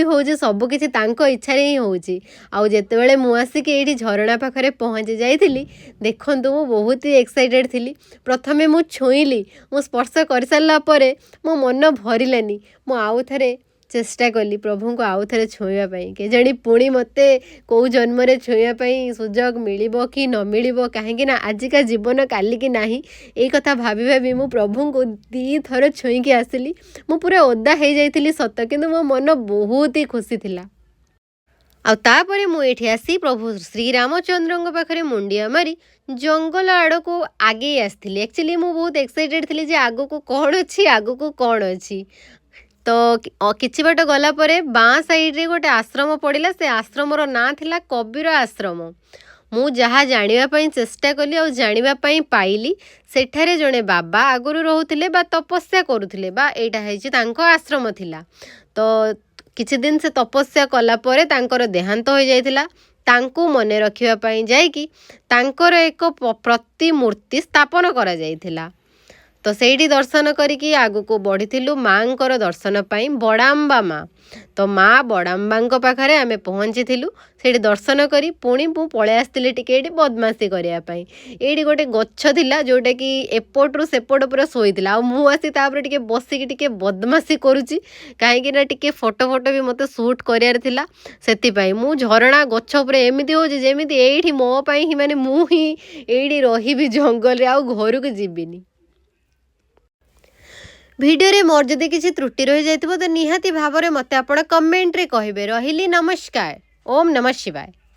होउछि सब किछि तांको इच्छा रे ही होउछि। आउ जेतेबेले मु आसिक एठी झरणा पाखरे पहुँची जाइथिली देखंतु मु बहुत ही एक्साइटेड थिली। प्रथमे मु छुईली मु स्पर्श कर सारला परे मो मन भरिलानी। मु आउ थरे चेष्टा कली प्रभु को आउ थरे छुईवा पई के जणी पुणी मते को जन्म रे छुईवा पई सुजोग मिलिबो कि न मिलिबो काहेकि ना आजिका जीवन काली की नाही ए कथा भाबी भाबी मु प्रभु को दी थर छुई के आसिली। मु पूरा ओदा हे जाइथिली सत किंतु मो मन बहुत ही खुशी थिला। आ तापरे मु एठी आसी प्रभु श्री रामचंद्र पाखरे मुंडिया मारी जंगल आड़ को आगे आसली। एक्चुअली मु बहुत एक्साइटेड थी जे आगो को कौन अच्छी आगो को कौन अच्छी। तो किछि बाट गला परे बाँ साइड रे गोटे आश्रम पड़िला। से आश्रमर नाँ थिला कबीर आश्रम। मु जहाँ जानिबा पई चेष्टा कली और जानिबा पई पाइली सेठारे जणे बाबा आगुरु रहुथिले बा तपस्या करुथिले बा एटा हेछि तांको आश्रम थिला। तो किछि दिन से तपस्या कला परे तांकर देहांत हो जाइथिला। तांको मने रखिबा पई जायकि तांकर एक प्रतिमूर्ति स्थापन करा जाइथिला। तो सेठी दर्शन करिकी आगु को बढ़िथिलु मांकर दर्शन पाई बड़ाम्बा माँ। तो माँ बड़ाम्बा पाखरे आमे पहुँचीथिलु। सेठी दर्शन करी पुणी मु पळे आस्तिली टिके एठी बदमासी करिया पई। एठी गोटे गच्छ थिला जोटा कि एपटरु सेपट पूरा सोइथिला। आ मु आसी तापर टिके बसिकी टिके बदमासी करूची काहेकि ना टिके फोटो फोटो भी मते शूट करियार थिला। सेति पई मु झरणा गच्छ उपरे एमिति होची जेमिति एठी मो पई ही माने मु ही एठी रहिबी जंगल रे आ घरु को जिबिनी। वीडियो रे मोर जदि किसी त्रुटि रही जाइतिबो तो निहाती भाव में मते आपण कमेंट रे कहिबे। रहिली नमस्कार। ओम नमः शिवाय।